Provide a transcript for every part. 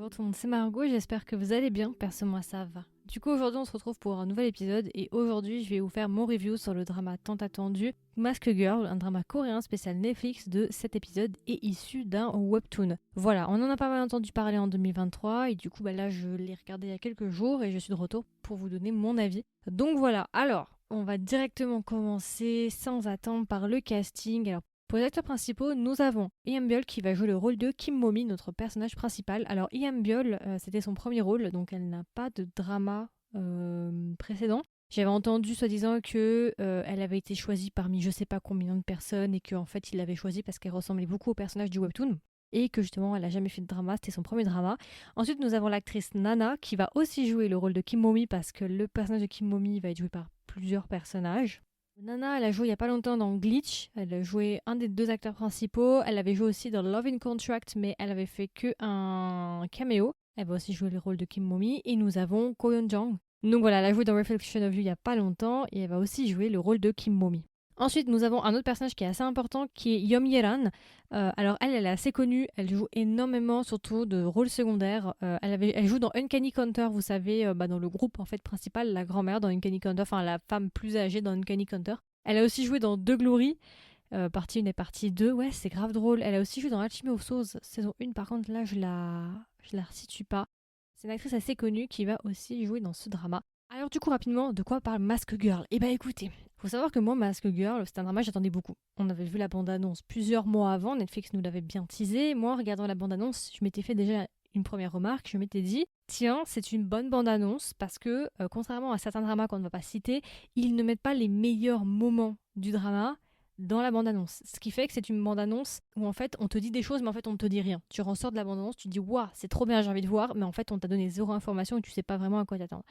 Bonjour tout le monde, c'est Margot, j'espère que vous allez bien, perso moi ça va. Du coup aujourd'hui on se retrouve pour un nouvel épisode et aujourd'hui je vais vous faire mon review sur le drama tant attendu Mask Girl, un drama coréen spécial Netflix de cet épisode et issu d'un webtoon. Voilà, on en a pas mal entendu parler en 2023 et du coup là je l'ai regardé il y a quelques jours et je suis de retour pour vous donner mon avis. Donc voilà, alors on va directement commencer sans attendre par le casting. Alors pour les acteurs principaux, nous avons Ian Byul qui va jouer le rôle de Kim Momi, notre personnage principal. Alors Ian Byul, c'était son premier rôle, donc elle n'a pas de drama précédent. J'avais entendu soi-disant que elle avait été choisie parmi je sais pas combien de personnes et qu'en fait il l'avait choisie parce qu'elle ressemblait beaucoup au personnage du webtoon. Et que justement elle a jamais fait de drama, c'était son premier drama. Ensuite nous avons l'actrice Nana qui va aussi jouer le rôle de Kim Momi parce que le personnage de Kim Momi va être joué par plusieurs personnages. Nana, elle a joué il y a pas longtemps dans Glitch. Elle a joué un des deux acteurs principaux. Elle avait joué aussi dans Love in Contract, mais elle avait fait que un caméo. Elle va aussi jouer le rôle de Kim Momi. Et nous avons Ko Yeon-jung. Donc voilà, elle a joué dans Reflection of You il y a pas longtemps et elle va aussi jouer le rôle de Kim Momi. Ensuite, nous avons un autre personnage qui est assez important, qui est Yeom Yeran. Alors elle est assez connue, elle joue énormément, surtout de rôles secondaires. Elle joue dans Uncanny Counter, vous savez, dans le groupe en fait principal, la grand-mère dans Uncanny Counter, enfin la femme plus âgée dans Uncanny Counter. Elle a aussi joué dans The Glory, partie 1 et partie 2, ouais c'est grave drôle. Elle a aussi joué dans Alchemy of Souls, saison 1 par contre là je la resitue pas. C'est une actrice assez connue qui va aussi jouer dans ce drama. Alors du coup rapidement, de quoi parle Mask Girl? Eh ben écoutez, faut savoir que moi Mask Girl, c'est un drama que j'attendais beaucoup. On avait vu la bande-annonce plusieurs mois avant, Netflix nous l'avait bien teasé. Moi en regardant la bande-annonce, je m'étais fait déjà une première remarque, je m'étais dit tiens, c'est une bonne bande-annonce parce que contrairement à certains dramas qu'on ne va pas citer, ils ne mettent pas les meilleurs moments du drama dans la bande-annonce. Ce qui fait que c'est une bande-annonce où en fait on te dit des choses mais en fait on ne te dit rien. Tu ressors de la bande-annonce, tu te dis waouh, c'est trop bien, j'ai envie de voir, mais en fait on t'a donné zéro information et tu sais pas vraiment à quoi t'attendre.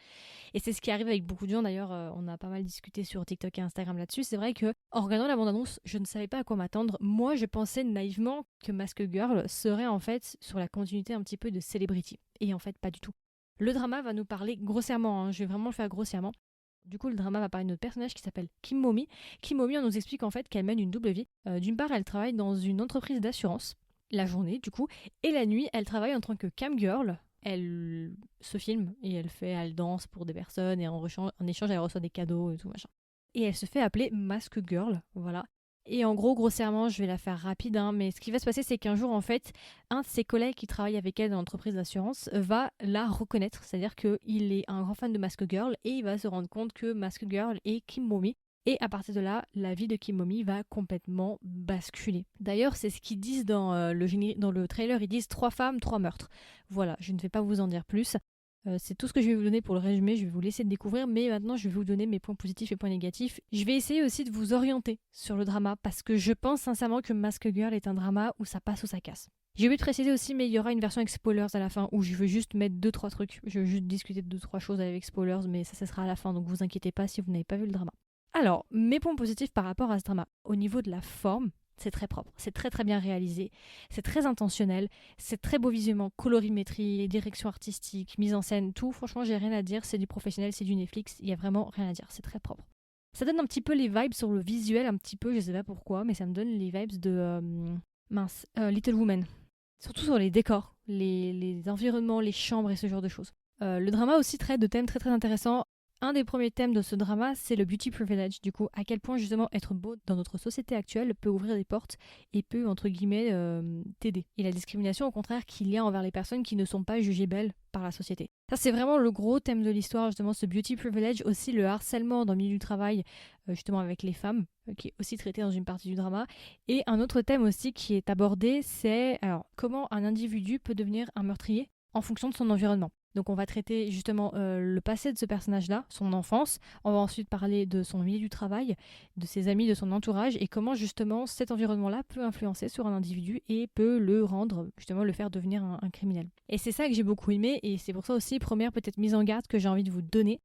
Et c'est ce qui arrive avec beaucoup de gens d'ailleurs, on a pas mal discuté sur TikTok et Instagram là-dessus. C'est vrai que en regardant la bande-annonce, je ne savais pas à quoi m'attendre. Moi, je pensais naïvement que Mask Girl serait en fait sur la continuité un petit peu de Celebrity. Et en fait, pas du tout. Le drama va nous parler grossièrement, je vais vraiment le faire grossièrement. Du coup, le drama va parler de notre personnage qui s'appelle Kim Momi. Kim Momi, on nous explique en fait qu'elle mène une double vie. D'une part, elle travaille dans une entreprise d'assurance, la journée du coup, et la nuit, elle travaille en tant que cam girl. Elle se filme et elle danse pour des personnes et en échange, elle reçoit des cadeaux et tout machin. Et elle se fait appeler Mask Girl, voilà. Et en gros, grossièrement, je vais la faire rapide, mais ce qui va se passer, c'est qu'un jour, en fait, un de ses collègues qui travaille avec elle dans l'entreprise d'assurance va la reconnaître. C'est-à-dire qu'il est un grand fan de Mask Girl et il va se rendre compte que Mask Girl est Kim Momi. Et à partir de là, la vie de Kim Momi va complètement basculer. D'ailleurs, c'est ce qu'ils disent dans le trailer, ils disent 3 femmes, 3 meurtres. Voilà, je ne vais pas vous en dire plus. C'est tout ce que je vais vous donner pour le résumé, je vais vous laisser le découvrir, mais maintenant je vais vous donner mes points positifs et points négatifs. Je vais essayer aussi de vous orienter sur le drama, parce que je pense sincèrement que Mask Girl est un drama où ça passe ou ça casse. J'ai oublié de préciser aussi, mais il y aura une version avec spoilers à la fin, où je veux juste mettre 2-3 trucs. Je veux juste discuter de 2-3 choses avec spoilers, mais ça sera à la fin, donc vous inquiétez pas si vous n'avez pas vu le drama. Alors, mes points positifs par rapport à ce drama. Au niveau de la forme, c'est très propre, c'est très très bien réalisé, c'est très intentionnel, c'est très beau visuellement, colorimétrie, direction artistique, mise en scène, tout. Franchement, j'ai rien à dire, c'est du professionnel, c'est du Netflix, il y a vraiment rien à dire, c'est très propre. Ça donne un petit peu les vibes sur le visuel, un petit peu, je sais pas pourquoi, mais ça me donne les vibes de Little Women. Surtout sur les décors, les environnements, les chambres et ce genre de choses. Le drama aussi traite de thèmes très très intéressants. Un des premiers thèmes de ce drama, c'est le beauty privilege, du coup, à quel point justement être beau dans notre société actuelle peut ouvrir des portes et peut, entre guillemets, t'aider. Et la discrimination, au contraire, qu'il y a envers les personnes qui ne sont pas jugées belles par la société. Ça, c'est vraiment le gros thème de l'histoire, justement, ce beauty privilege, aussi le harcèlement dans le milieu du travail, justement avec les femmes, qui est aussi traité dans une partie du drama. Et un autre thème aussi qui est abordé, c'est alors, comment un individu peut devenir un meurtrier en fonction de son environnement. Donc on va traiter justement le passé de ce personnage-là, son enfance. On va ensuite parler de son milieu du travail, de ses amis, de son entourage et comment justement cet environnement-là peut influencer sur un individu et peut le rendre, justement le faire devenir un criminel. Et c'est ça que j'ai beaucoup aimé et c'est pour ça aussi, première peut-être mise en garde que j'ai envie de vous donner.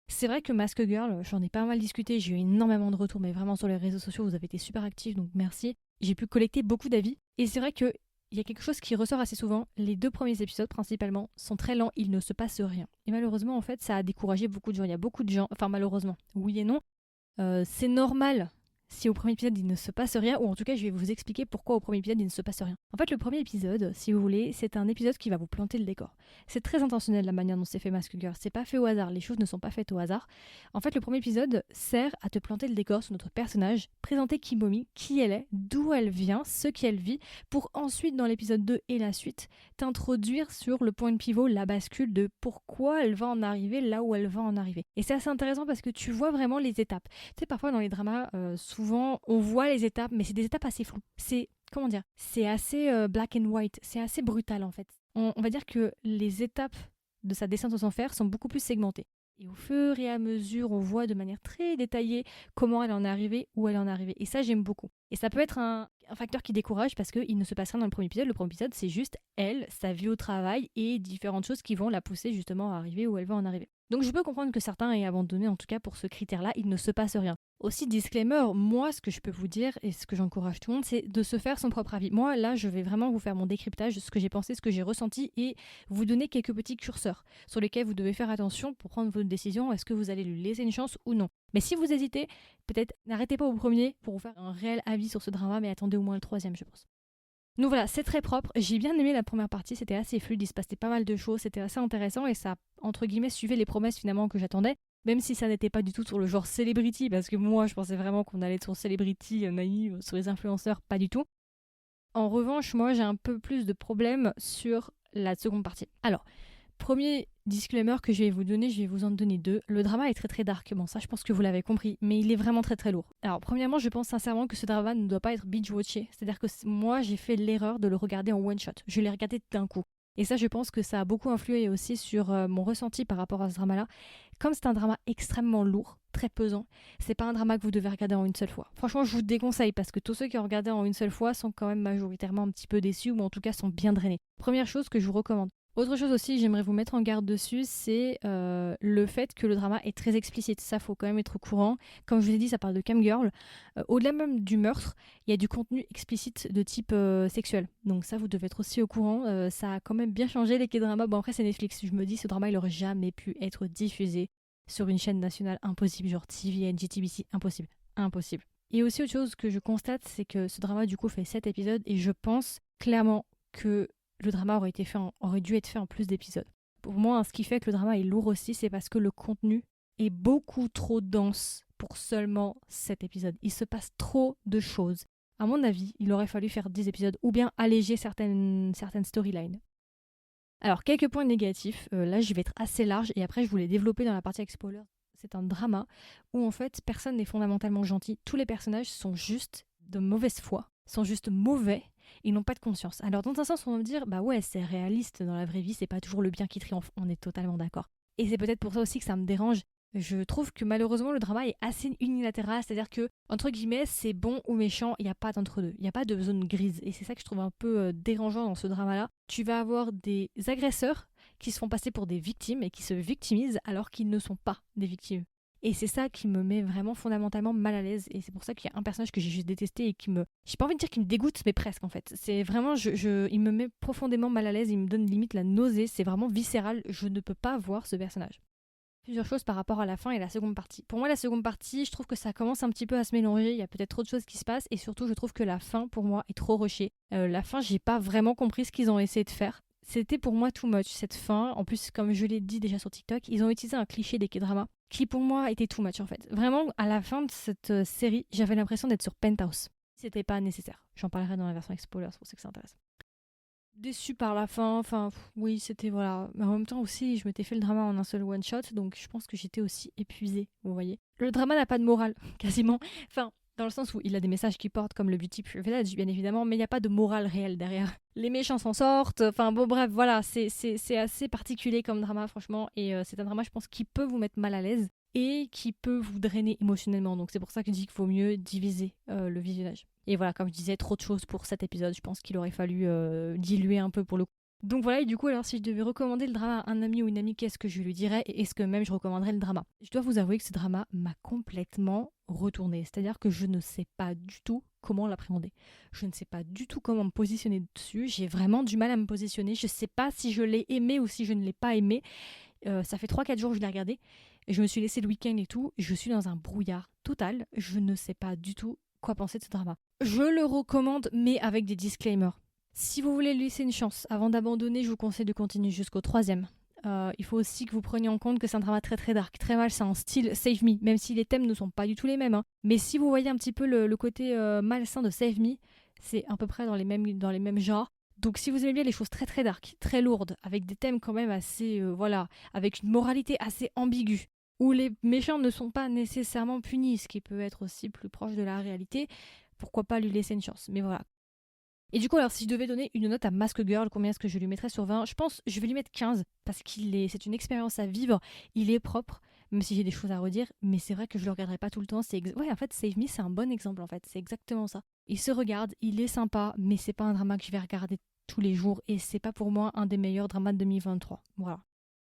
C'est vrai que Mask Girl, j'en ai pas mal discuté, j'ai eu énormément de retours, mais vraiment sur les réseaux sociaux, vous avez été super actifs, donc merci. J'ai pu collecter beaucoup d'avis et c'est vrai que il y a quelque chose qui ressort assez souvent. Les 2 premiers épisodes, principalement, sont très lents. Il ne se passe rien. Et malheureusement, en fait, ça a découragé beaucoup de gens. Il y a beaucoup de gens... Enfin, malheureusement, oui et non. C'est normal si au premier épisode il ne se passe rien, ou en tout cas je vais vous expliquer pourquoi au premier épisode il ne se passe rien. En fait le premier épisode, si vous voulez, c'est un épisode qui va vous planter le décor. C'est très intentionnel la manière dont c'est fait Mask Girl, c'est pas fait au hasard, les choses ne sont pas faites au hasard. En fait le premier épisode sert à te planter le décor sur notre personnage, présenter Kimomi, qui elle est, d'où elle vient, ce qu'elle vit, pour ensuite dans l'épisode 2 et la suite, t'introduire sur le point de pivot, la bascule de pourquoi elle va en arriver là où elle va en arriver. Et c'est assez intéressant parce que tu vois vraiment les étapes. Tu sais, parfois dans les dramas, souvent on voit les étapes, mais c'est des étapes assez floues. C'est, comment dire, c'est assez black and white, c'est assez brutal en fait. On va dire que les étapes de sa descente aux enfers sont beaucoup plus segmentées. Et au fur et à mesure, on voit de manière très détaillée comment elle en est arrivée, où elle en est arrivée. Et ça, j'aime beaucoup. Et ça peut être un facteur qui décourage parce qu'il ne se passe rien dans le premier épisode. Le premier épisode, c'est juste elle, sa vie au travail et différentes choses qui vont la pousser justement à arriver où elle va en arriver. Donc je peux comprendre que certains aient abandonné, en tout cas pour ce critère-là, il ne se passe rien. Aussi, disclaimer, moi ce que je peux vous dire et ce que j'encourage tout le monde, c'est de se faire son propre avis. Moi là, je vais vraiment vous faire mon décryptage de ce que j'ai pensé, ce que j'ai ressenti et vous donner quelques petits curseurs sur lesquels vous devez faire attention pour prendre votre décision, est-ce que vous allez lui laisser une chance ou non. Mais si vous hésitez, peut-être n'arrêtez pas au premier pour vous faire un réel avis sur ce drama, mais attendez au moins le troisième, je pense. Donc voilà, c'est très propre. J'ai bien aimé la première partie, c'était assez fluide, il se passait pas mal de choses, c'était assez intéressant et ça, entre guillemets, suivait les promesses finalement que j'attendais, même si ça n'était pas du tout sur le genre celebrity, parce que moi je pensais vraiment qu'on allait être sur celebrity, naïve, sur les influenceurs, pas du tout. En revanche, moi j'ai un peu plus de problèmes sur la seconde partie. Alors, premier disclaimer que je vais vous donner, je vais vous en donner deux. Le drama est très très dark, bon ça je pense que vous l'avez compris, mais il est vraiment très très lourd. Alors premièrement, je pense sincèrement que ce drama ne doit pas être binge-watché, c'est-à-dire que moi j'ai fait l'erreur de le regarder en one shot, je l'ai regardé d'un coup. Et ça je pense que ça a beaucoup influé aussi sur mon ressenti par rapport à ce drama-là. Comme c'est un drama extrêmement lourd, très pesant, c'est pas un drama que vous devez regarder en une seule fois. Franchement, je vous déconseille parce que tous ceux qui ont regardé en une seule fois sont quand même majoritairement un petit peu déçus ou en tout cas sont bien drainés. Première chose que je vous recommande. Autre chose aussi, j'aimerais vous mettre en garde dessus, c'est le fait que le drama est très explicite. Ça, faut quand même être au courant. Comme je vous ai dit, ça parle de camgirl. Au-delà même du meurtre, il y a du contenu explicite de type sexuel. Donc ça, vous devez être aussi au courant. Ça a quand même bien changé les K-dramas. Bon, après, c'est Netflix. Je me dis, ce drama, il aurait jamais pu être diffusé sur une chaîne nationale. Impossible, genre TVN, JTBC. Impossible. Impossible. Et aussi, autre chose que je constate, c'est que ce drama, du coup, fait 7 épisodes. Et je pense clairement que le drama aurait dû être fait en plus d'épisodes. Pour moi, ce qui fait que le drama est lourd aussi, c'est parce que le contenu est beaucoup trop dense pour seulement 7 épisodes. Il se passe trop de choses. À mon avis, il aurait fallu faire 10 épisodes ou bien alléger certaines storylines. Alors, quelques points négatifs. Là, je vais être assez large et après, je voulais développer dans la partie avec spoiler. C'est un drama où en fait, personne n'est fondamentalement gentil. Tous les personnages sont juste de mauvaise foi, sont juste mauvais. Ils n'ont pas de conscience. Alors dans un sens, on va me dire, bah ouais, c'est réaliste dans la vraie vie, c'est pas toujours le bien qui triomphe, on est totalement d'accord. Et c'est peut-être pour ça aussi que ça me dérange. Je trouve que malheureusement le drama est assez unilatéral, c'est-à-dire que, entre guillemets, c'est bon ou méchant, il n'y a pas d'entre-deux, il n'y a pas de zone grise. Et c'est ça que je trouve un peu dérangeant dans ce drama-là. Tu vas avoir des agresseurs qui se font passer pour des victimes et qui se victimisent alors qu'ils ne sont pas des victimes. Et c'est ça qui me met vraiment fondamentalement mal à l'aise. Et c'est pour ça qu'il y a un personnage que j'ai juste détesté et qui me... J'ai pas envie de dire qu'il me dégoûte, mais presque en fait. C'est vraiment... Il me met profondément mal à l'aise, il me donne limite la nausée. C'est vraiment viscéral, je ne peux pas voir ce personnage. Plusieurs choses par rapport à la fin et la seconde partie. Pour moi, la seconde partie, je trouve que ça commence un petit peu à se mélanger. Il y a peut-être trop de choses qui se passent. Et surtout, je trouve que la fin, pour moi, est trop rushée. La fin, j'ai pas vraiment compris ce qu'ils ont essayé de faire. C'était pour moi too much, cette fin. En plus, comme je l'ai dit déjà sur TikTok, ils ont utilisé un cliché des K-dramas qui pour moi était too much en fait. Vraiment, à la fin de cette série, j'avais l'impression d'être sur Penthouse. C'était pas nécessaire. J'en parlerai dans la version avec spoiler, c'est pour ça que ça intéresse. Déçue par la fin, oui, c'était voilà. Mais en même temps aussi, je m'étais fait le drama en un seul one shot, donc je pense que j'étais aussi épuisée, vous voyez. Le drama n'a pas de morale, quasiment. Dans le sens où il a des messages qui portent comme le beauty privilege, bien évidemment, mais il n'y a pas de morale réelle derrière. Les méchants s'en sortent, bref, voilà, c'est assez particulier comme drama, franchement, et c'est un drama, je pense, qui peut vous mettre mal à l'aise et qui peut vous drainer émotionnellement. Donc c'est pour ça que je dis qu'il faut mieux diviser le visionnage. Et voilà, comme je disais, trop de choses pour cet épisode, je pense qu'il aurait fallu diluer un peu pour le coup. Donc voilà, et du coup, alors si je devais recommander le drama à un ami ou une amie, qu'est-ce que je lui dirais et est-ce que même je recommanderais le drama? Je dois vous avouer que ce drama m'a complètement retourné. C'est-à-dire que je ne sais pas du tout comment l'appréhender. Je ne sais pas du tout comment me positionner dessus. J'ai vraiment du mal à me positionner. Je ne sais pas si je l'ai aimé ou si je ne l'ai pas aimé. Ça fait 3-4 jours que je l'ai regardé. Et je me suis laissé le week-end et tout. Je suis dans un brouillard total. Je ne sais pas du tout quoi penser de ce drama. Je le recommande, mais avec des disclaimers. Si vous voulez lui laisser une chance, avant d'abandonner, je vous conseille de continuer jusqu'au 3e. Il faut aussi que vous preniez en compte que c'est un drama très très dark, très malsain, en style Save Me, même si les thèmes ne sont pas du tout les mêmes. Mais si vous voyez un petit peu le côté malsain de Save Me, c'est à peu près dans les mêmes genres. Donc si vous aimez bien les choses très très dark, très lourdes, avec des thèmes quand même assez, avec une moralité assez ambiguë, où les méchants ne sont pas nécessairement punis, ce qui peut être aussi plus proche de la réalité, pourquoi pas lui laisser une chance. Mais voilà. Et du coup, alors si je devais donner une note à Mask Girl, combien est-ce que je lui mettrais sur 20 ? Je pense je vais lui mettre 15, parce c'est une expérience à vivre, il est propre, même si j'ai des choses à redire, mais c'est vrai que je le regarderai pas tout le temps. Ouais, en fait, Save Me, c'est un bon exemple, en fait, c'est exactement ça. Il se regarde, il est sympa, mais c'est pas un drama que je vais regarder tous les jours, et c'est pas pour moi un des meilleurs dramas de 2023. Voilà.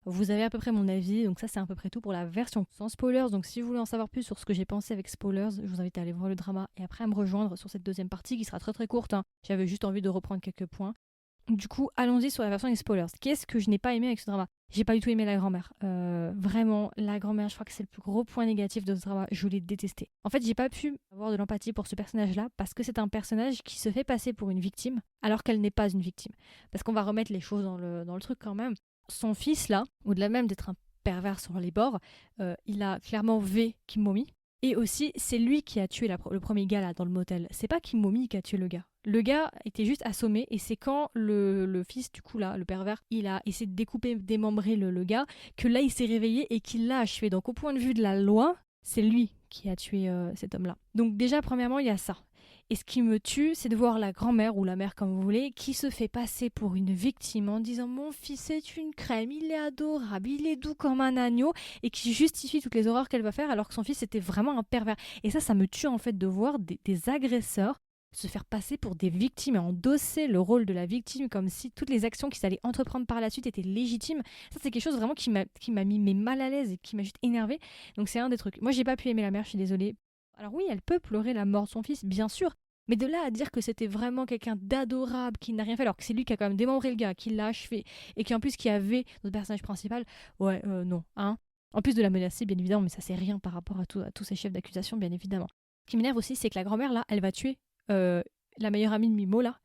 Vous avez à peu près mon avis, donc ça c'est à peu près tout pour la version sans spoilers. Donc si vous voulez en savoir plus sur ce que j'ai pensé avec spoilers, je vous invite à aller voir le drama et après à me rejoindre sur cette deuxième partie qui sera très très courte. J'avais juste envie de reprendre quelques points. Du coup, allons-y sur la version des spoilers. Qu'est-ce que je n'ai pas aimé avec ce drama ? J'ai pas du tout aimé la grand-mère. Vraiment, la grand-mère, je crois que c'est le plus gros point négatif de ce drama. Je l'ai détesté. En fait, j'ai pas pu avoir de l'empathie pour ce personnage-là parce que c'est un personnage qui se fait passer pour une victime alors qu'elle n'est pas une victime. Parce qu'on va remettre les choses dans le truc quand même. Son fils, là, au-delà même d'être un pervers sur les bords, il a clairement V Kimomi. Et aussi, c'est lui qui a tué le premier gars là dans le motel. C'est pas Kimomi qui a tué le gars. Le gars était juste assommé et c'est quand le fils, du coup là, le pervers, il a essayé de découper, démembrer le gars, que là il s'est réveillé et qu'il l'a achevé. Donc au point de vue de la loi, c'est lui qui a tué cet homme-là. Donc déjà, premièrement, il y a ça. Et ce qui me tue, c'est de voir la grand-mère ou la mère comme vous voulez, qui se fait passer pour une victime en disant mon fils est une crème, il est adorable, il est doux comme un agneau, et qui justifie toutes les horreurs qu'elle va faire alors que son fils était vraiment un pervers. Et ça me tue en fait de voir des agresseurs se faire passer pour des victimes et endosser le rôle de la victime comme si toutes les actions qu'ils allaient entreprendre par la suite étaient légitimes. Ça c'est quelque chose vraiment qui m'a mis mal à l'aise et qui m'a juste énervée. Donc c'est un des trucs. Moi j'ai pas pu aimer la mère, je suis désolée. Alors oui, elle peut pleurer la mort de son fils, bien sûr, mais de là à dire que c'était vraiment quelqu'un d'adorable qui n'a rien fait, alors que c'est lui qui a quand même démembré le gars, qui l'a achevé, et qui en plus qui avait notre personnage principal, ouais, non, hein. En plus de la menacer, bien évidemment, mais ça c'est rien par rapport à tous ces chefs d'accusation, bien évidemment. Ce qui m'énerve aussi, c'est que la grand-mère, là, elle va tuer la meilleure amie de Mimo, là,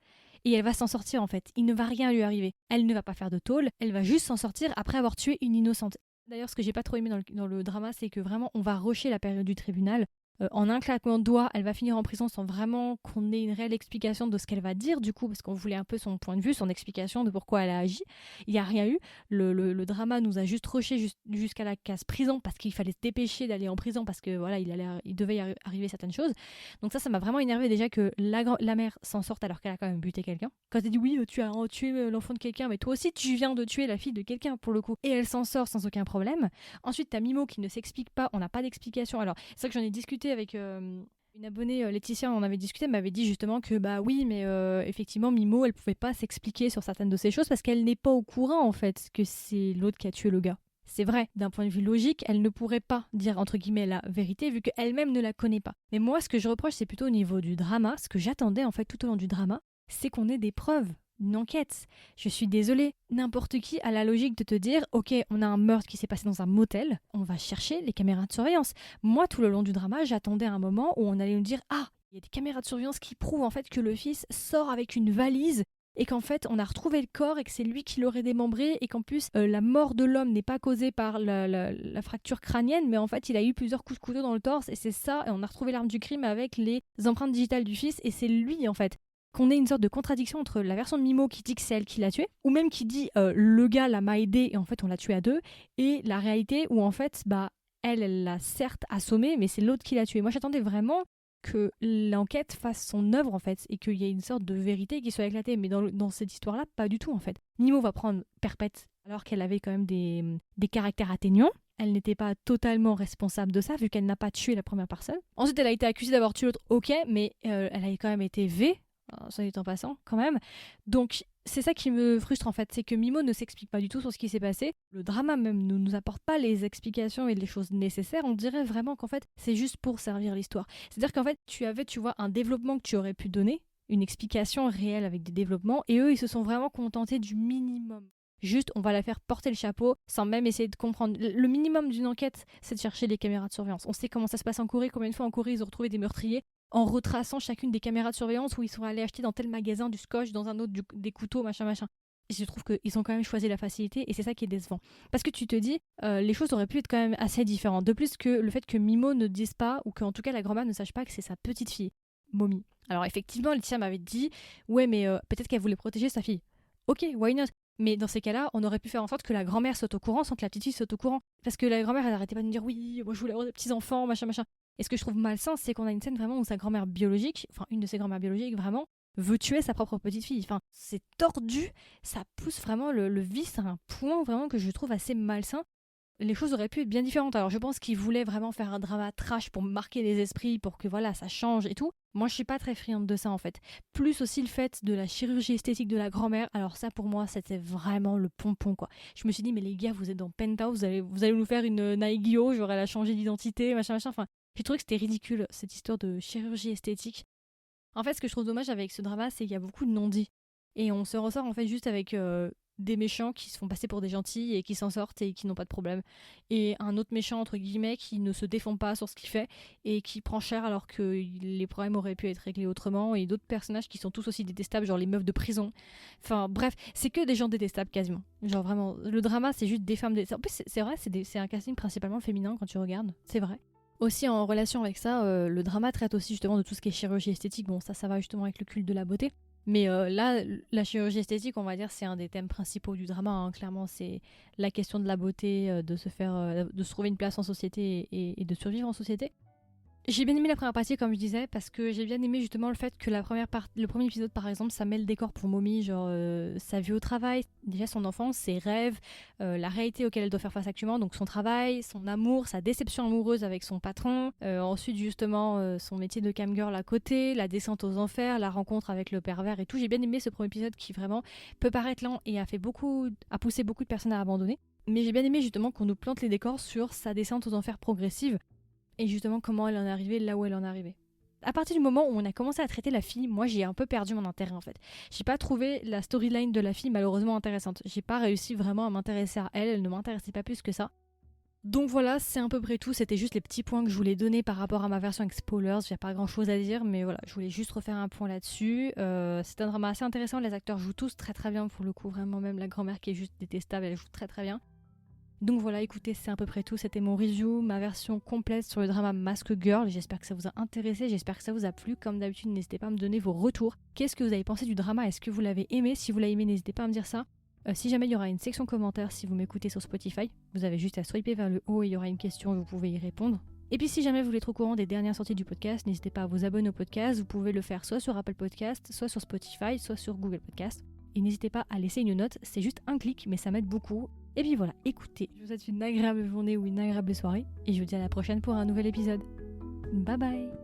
et elle va s'en sortir en fait. Il ne va rien lui arriver. Elle ne va pas faire de tôle, elle va juste s'en sortir après avoir tué une innocente. D'ailleurs, ce que j'ai pas trop aimé dans le drama, c'est que vraiment, on va rusher la période du tribunal. En un claquement de doigts, elle va finir en prison sans vraiment qu'on ait une réelle explication de ce qu'elle va dire, du coup, parce qu'on voulait un peu son point de vue, son explication de pourquoi elle a agi. Il n'y a rien eu. Le drama nous a juste rushé jusqu'à la case prison parce qu'il fallait se dépêcher d'aller en prison parce que voilà, il devait y arriver certaines choses. Donc ça m'a vraiment énervé déjà que la mère s'en sorte alors qu'elle a quand même buté quelqu'un. Quand elle dit oui, tu as tué l'enfant de quelqu'un, mais toi aussi tu viens de tuer la fille de quelqu'un pour le coup. Et elle s'en sort sans aucun problème. Ensuite, t'as Mimo qui ne s'explique pas, on n'a pas d'explication. Alors, c'est vrai que j'en ai discuté avec une abonnée, Laetitia, on avait discuté, elle m'avait dit justement que bah oui, mais effectivement, Mimo, elle pouvait pas s'expliquer sur certaines de ces choses parce qu'elle n'est pas au courant en fait que c'est l'autre qui a tué le gars. C'est vrai, d'un point de vue logique, elle ne pourrait pas dire entre guillemets la vérité vu qu'elle-même ne la connaît pas. Mais moi, ce que je reproche, c'est plutôt au niveau du drama. Ce que j'attendais en fait tout au long du drama, c'est qu'on ait des preuves. Une enquête. Je suis désolée, n'importe qui a la logique de te dire ok, on a un meurtre qui s'est passé dans un motel, on va chercher les caméras de surveillance. Moi, tout le long du drama, j'attendais un moment où on allait nous dire ah, il y a des caméras de surveillance qui prouvent en fait que le fils sort avec une valise et qu'en fait on a retrouvé le corps et que c'est lui qui l'aurait démembré et qu'en plus la mort de l'homme n'est pas causée par la fracture crânienne mais en fait il a eu plusieurs coups de couteau dans le torse et c'est ça, et on a retrouvé l'arme du crime avec les empreintes digitales du fils et c'est lui en fait. Qu'on ait une sorte de contradiction entre la version de Mimo qui dit que c'est elle qui l'a tué, ou même qui dit le gars m'a aidé et en fait on l'a tué à deux, et la réalité où en fait bah elle l'a certes assommé mais c'est l'autre qui l'a tué. Moi j'attendais vraiment que l'enquête fasse son œuvre en fait et qu'il y ait une sorte de vérité qui soit éclatée, mais dans cette histoire-là pas du tout en fait. Mimo va prendre perpète alors qu'elle avait quand même des caractères atténuants. Elle n'était pas totalement responsable de ça vu qu'elle n'a pas tué la première personne. Ensuite elle a été accusée d'avoir tué l'autre, ok, mais elle a quand même été V. Ça est en passant quand même. Donc c'est ça qui me frustre en fait, c'est que Mimo ne s'explique pas du tout sur ce qui s'est passé. Le drama même ne nous apporte pas les explications et les choses nécessaires. On dirait vraiment qu'en fait c'est juste pour servir l'histoire. C'est-à-dire qu'en fait tu vois un développement que tu aurais pu donner, une explication réelle avec des développements, et eux ils se sont vraiment contentés du minimum. Juste, on va la faire porter le chapeau sans même essayer de comprendre. Le minimum d'une enquête, c'est de chercher les caméras de surveillance. On sait comment ça se passe en Corée, combien de fois en Corée ils ont retrouvé des meurtriers. en retraçant chacune des caméras de surveillance où ils sont allés acheter dans tel magasin du scotch, dans un autre des couteaux, machin. Et je trouve qu'ils ont quand même choisi la facilité et c'est ça qui est décevant. Parce que tu te dis, les choses auraient pu être quand même assez différentes. De plus que le fait que Mimo ne dise pas, ou qu'en tout cas la grand-mère ne sache pas que c'est sa petite fille, Mommy. Alors effectivement, Laetitia m'avait dit, ouais mais peut-être qu'elle voulait protéger sa fille. Ok, why not? Mais dans ces cas-là, on aurait pu faire en sorte que la grand-mère soit au courant sans que la petite fille soit au courant. Parce que la grand-mère, elle arrêtait pas de me dire oui, moi je voulais avoir des petits-enfants, machin. Et ce que je trouve malsain, c'est qu'on a une scène vraiment où sa grand-mère biologique, enfin une de ses grand-mères biologiques vraiment, veut tuer sa propre petite fille. Enfin, c'est tordu, ça pousse vraiment le vice à un point vraiment que je trouve assez malsain. Les choses auraient pu être bien différentes. Alors je pense qu'ils voulaient vraiment faire un drama trash pour marquer les esprits, pour que voilà, ça change et tout. Moi je suis pas très friande de ça en fait. Plus aussi le fait de la chirurgie esthétique de la grand-mère, alors ça pour moi c'était vraiment le pompon quoi. Je me suis dit mais les gars vous êtes dans Penthouse, vous allez nous faire une Naegyo, genre elle a changé d'identité, machin. Enfin, j'ai trouvé que c'était ridicule cette histoire de chirurgie esthétique. En fait ce que je trouve dommage avec ce drama c'est qu'il y a beaucoup de non-dits. Et on se ressort en fait juste avec des méchants qui se font passer pour des gentils et qui s'en sortent et qui n'ont pas de problème. Et un autre méchant, entre guillemets, qui ne se défend pas sur ce qu'il fait et qui prend cher alors que les problèmes auraient pu être réglés autrement. Et d'autres personnages qui sont tous aussi détestables, genre les meufs de prison. Enfin bref, c'est que des gens détestables quasiment. Genre vraiment, le drama c'est juste des femmes détestables. En plus c'est vrai, c'est un casting principalement féminin quand tu regardes, c'est vrai. Aussi en relation avec ça, le drama traite aussi justement de tout ce qui est chirurgie esthétique. Bon ça va justement avec le culte de la beauté. Mais là, la chirurgie esthétique, on va dire, c'est un des thèmes principaux du drama. Hein. Clairement, c'est la question de la beauté, de se trouver une place en société et de survivre en société. J'ai bien aimé la première partie, comme je disais, parce que j'ai bien aimé justement le fait que le premier épisode, par exemple, ça met le décor pour Mommy, genre sa vie au travail, déjà son enfance, ses rêves, la réalité auquel elle doit faire face actuellement, donc son travail, son amour, sa déception amoureuse avec son patron, ensuite justement son métier de camgirl à côté, la descente aux enfers, la rencontre avec le pervers et tout. J'ai bien aimé ce premier épisode qui vraiment peut paraître lent et a poussé beaucoup de personnes à abandonner. Mais j'ai bien aimé justement qu'on nous plante les décors sur sa descente aux enfers progressive et justement comment elle en est arrivée là où elle en est arrivée. À partir du moment où on a commencé à traiter la fille, moi j'ai un peu perdu mon intérêt en fait. J'ai pas trouvé la storyline de la fille malheureusement intéressante. J'ai pas réussi vraiment à m'intéresser à elle, elle ne m'intéressait pas plus que ça. Donc voilà, c'est à peu près tout, c'était juste les petits points que je voulais donner par rapport à ma version avec spoilers, j'ai pas grand chose à dire, mais voilà, je voulais juste refaire un point là-dessus. C'est un drama assez intéressant, les acteurs jouent tous très très bien pour le coup, vraiment même la grand-mère qui est juste détestable, elle joue très très bien. Donc voilà, écoutez, c'est à peu près tout. C'était mon review, ma version complète sur le drama Mask Girl. J'espère que ça vous a intéressé, j'espère que ça vous a plu. Comme d'habitude, n'hésitez pas à me donner vos retours. Qu'est-ce que vous avez pensé du drama? Est-ce que vous l'avez aimé? Si vous l'avez aimé, n'hésitez pas à me dire ça. Si jamais il y aura une section commentaires, si vous m'écoutez sur Spotify, vous avez juste à swiper vers le haut et il y aura une question, vous pouvez y répondre. Et puis si jamais vous voulez être au courant des dernières sorties du podcast, n'hésitez pas à vous abonner au podcast. Vous pouvez le faire soit sur Apple Podcast, soit sur Spotify, soit sur Google Podcast. Et n'hésitez pas à laisser une note, c'est juste un clic, mais ça m'aide beaucoup. Et puis voilà, écoutez, je vous souhaite une agréable journée ou une agréable soirée, et je vous dis à la prochaine pour un nouvel épisode. Bye bye!